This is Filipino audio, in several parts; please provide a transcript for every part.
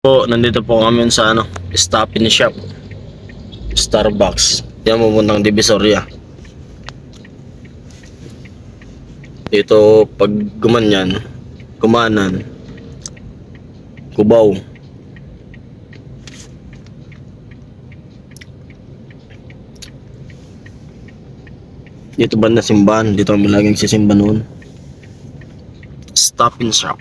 Po, nandito po kami sa Stop and Shop, Starbucks. Yan pupuntang Divisoria. Dito pag gumanyan, kumanan, Cubao. Dito banda simbahan, dito kami laging sisimba noon. Stop and Shop.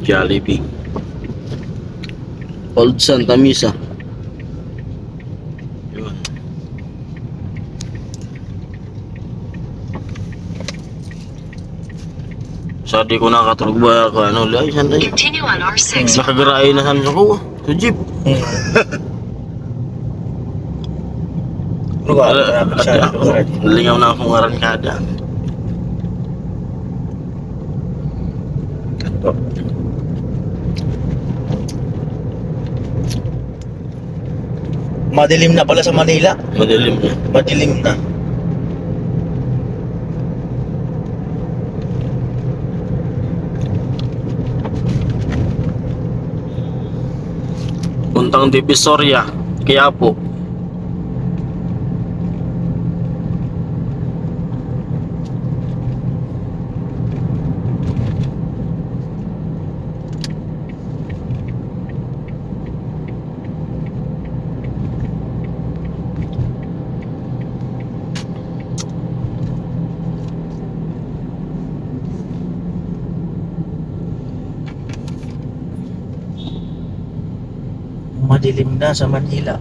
Jollibee. Old Santa Misa. Yun. So di ko nakatulog ba ako ay saan ay Continue on R6. nakagaraay na saan ako sa jeep. Lingaw na akong arangkada. Madilim na pala sa Manila. Madilim na. Madilim na. Puntang Divisoria, Quiapo. Madilim na sa Manila.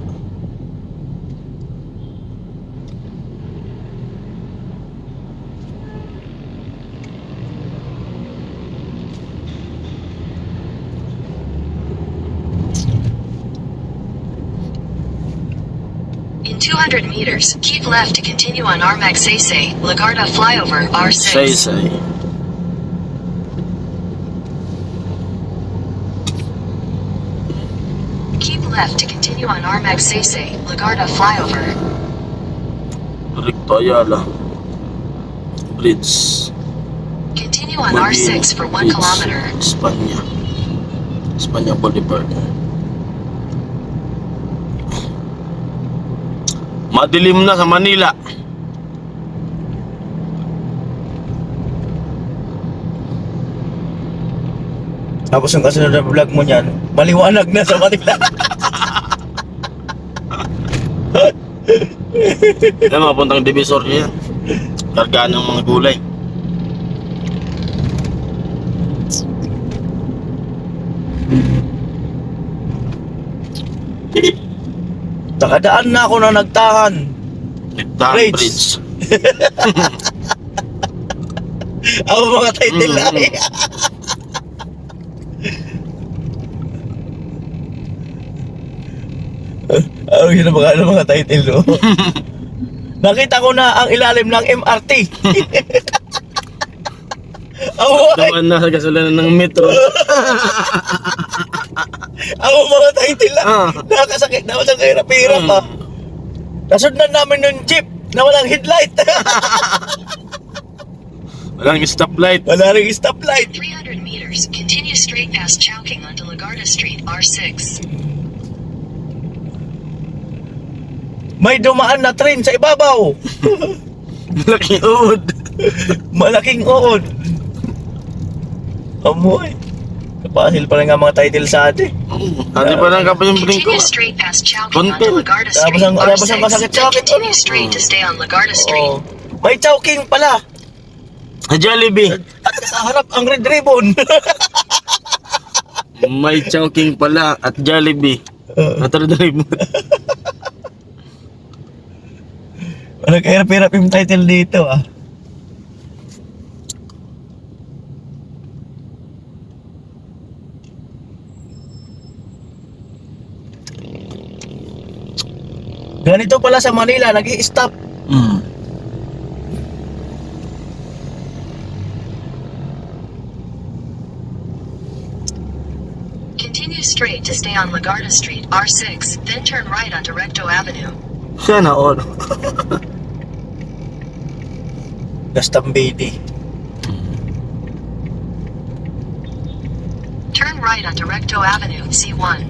In 200 meters, keep left to continue on R Magsaysay, Lagarda flyover, R6. Say. Keep left to continue on R Magsaysay, Lagarda flyover. Recto Ayala. Bridge. Continue on Mabini, R6 for 1 Bridge, kilometer. Espanya Boulevard. Madilim na sa Manila. Tapos yung kasunod na vlog mo niyan, maliwanag na sa Manila. Yan mga puntang Divisoria yan. Kargaan ng mga gulay. Nakadaan na ako na nagtahan. Nagtahan Bridge. Bridge. Ako mga title ay. Ano yun ang mga title no? Nakita ko na ang ilalim ng MRT. Naman na sa gasolanan ng metro. Ako mga title lang. Nakakasakit na walang kahirap-hirap ha. Nasundan namin yung jeep na walang headlight. Walang stoplight. Wala rin stoplight. 300 meters, continue straight past Chowking onto Lagarda Street, R6. May dumaan na train sa ibabaw. Malaking uod. Malaking uod. Amoy. Kapasil pa rin nga mga title sa atin. Hindi pa lang kapag yung bring ko. Continue straight past Chowking onto Content. Lagarda Tapos Street, ang R6. masakit sa Then akin, continue ano? straight to stay on Lagarda Street. Oh. May Chowking pala. Jollibee. At sa harap ang Red Ribbon. May Chowking pala at Jollibee. Natardrive mo. Walang kahirap-hirap yung title dito ah. Ganito pala sa Manila, nag-i-stop. Continue straight to stay on Lagarda Street, R6, then turn right onto Recto Avenue. Sana all. Gastambidi. Turn right onto Recto Avenue, C1.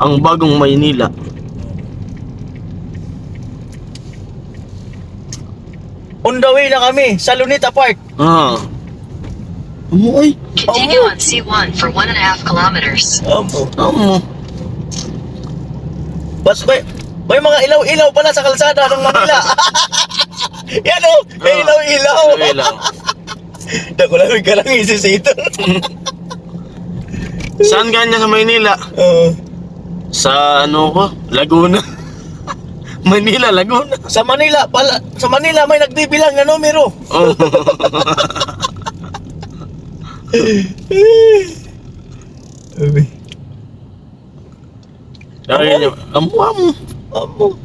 Ang bagong Maynila. On the way na kami sa Luneta Park. Ay. Continue on C1 for 1.5 kilometers. Amo. Bas may mga ilaw-ilaw pala sa kalsada ng Manila. Yan o, may ilaw-ilaw. Ilaw. Dako lang ka lang isisito. Saan kanya sa Maynila? Sa ano ko? Laguna. Manila, Laguna. Sa Manila may nagbibilang na numero. Oh. Amo.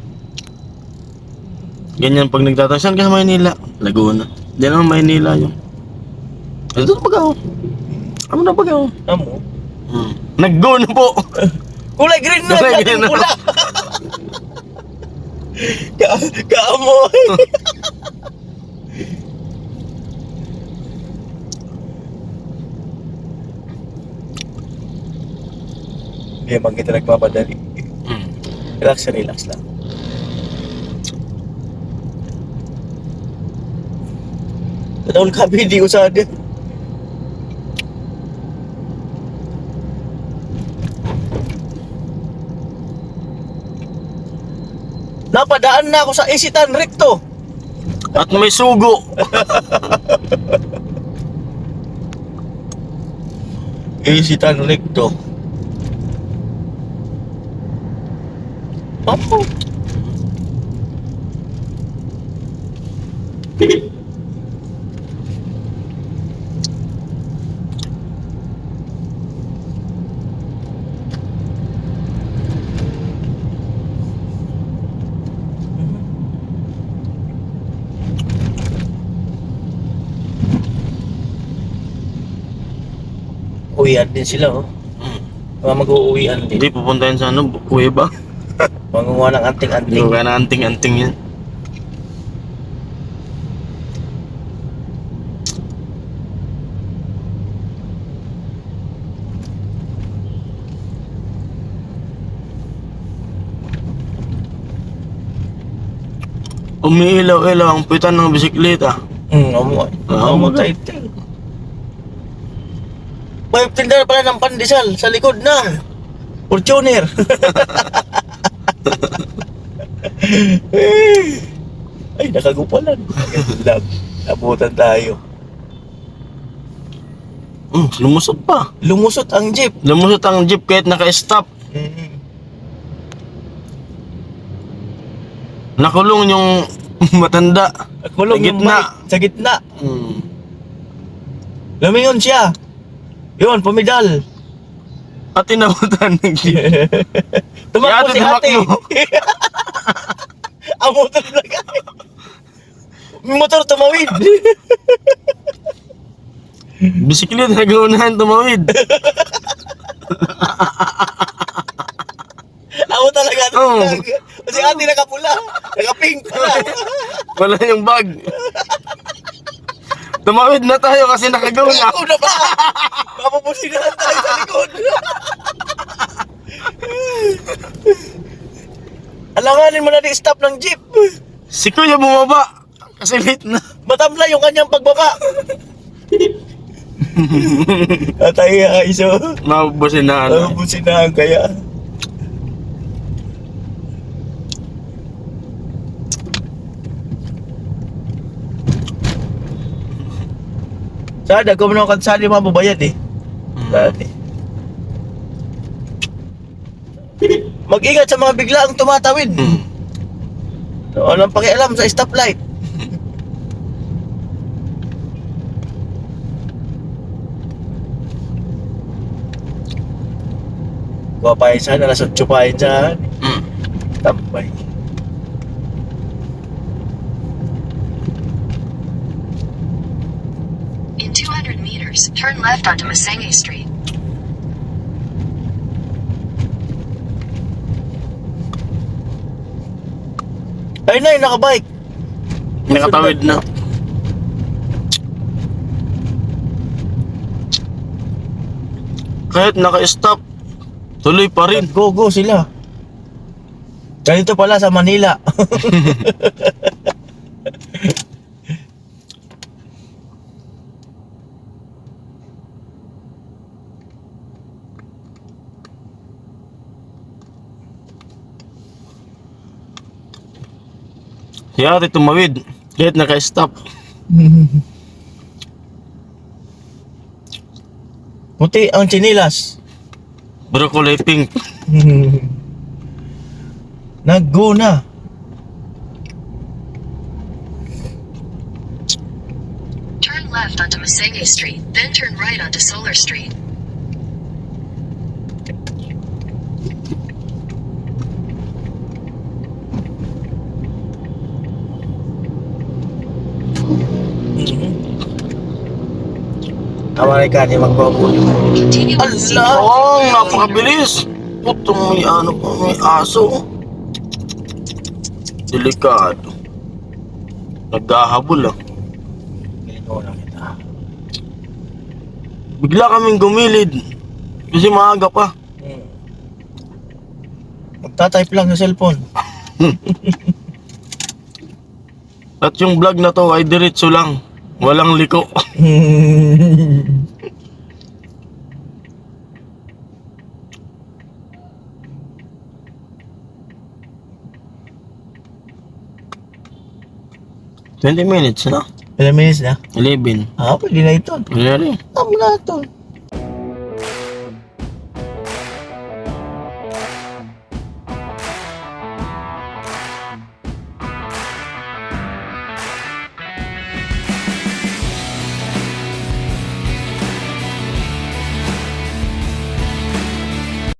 Ganyan pag nagtatanong, saan ka sa Maynila? Laguna. Diyan naman Maynila yung. Ito na pag-aw. Amo na pag-aw. Amo. Nag-go na po. Kulay green na, Kulay dating green na. pula. Kaamo. Hindi man kita nagmamadali. Relax lang. Tadawal ka video sa atin. Napadaan na ako sa Isitan Recto. At may sugo. Isitan Recto. Apa? Uwian din sila, oh. Mga mag-uuwian din. Hindi pupuntahin sa ano, Kuweba. Mangunguha ng anting-anting. Hindi ka na anting-anting yan. Umiilaw-ilaw ang pitan ng bisikleta. Amo. Amo title. May tindahan pala ng pandesal sa likod ng Fortuner. Ay, nakagupalan. Lang. Abutan tayo. Lumusot pa. Lumusot ang jeep. Lumusot ang jeep kahit naka-stop. Nakulong yung matanda. Kulong Sa yung gitna. Sa gitna. Lumingon siya. Yun, pumidal. At inabutan ng jeep. Tumakbo si ate. tumakbo. Ang motor na kaya. Motor tumawid. Bisikleta nag-uunahan tumawid. Ako talaga. Oo. Si ate nakapula. Nakapink pala. Wala yung bag. Tumawid na tayo kasi nakagaw na. Ako na ba? Mapupusinahan tayo sa likod. Alanganin mo na di-stop ng jeep. Si Kuya bumaba. Kasi late na. Matamlay yung kanyang pagbaba. Atay nga iso. Mabusinahan. Mapupusinahan kaya. Sada, kung ano kansali mababayad eh. Dati. Mag-ingat sa mga biglaang tumatawid. Walang pakialam sa stoplight. Kuwapain sana, alas 8 pa yun dyan. Tambay. In 200 meters, turn left onto Masenge Street. Ay, nakabike. Nakatawid na. Kahit naka-stop, tuloy pa rin. Go sila. Ganito pala sa Manila. Si ate tumawid, kahit naka-stop. Puti ang chinilas. Pero kulay pink. Nag-go na. Turn left onto Masenge Street, then turn right onto Solar Street. Tama ka, di magpapunin. Continue on C. Oo, napakabilis. Putong may ano pa, may aso. Delikado. Naghahabol ah. Ginoo na kita. Bigla kaming gumilid. Kasi maaga pa. Magta-type lang sa cellphone. At yung vlog na to ay diretso lang. Walang liko. $20 minutes na. Ilang minutes na? 11. Ah, pwede na ito. Pwede na rin. Tama na ito.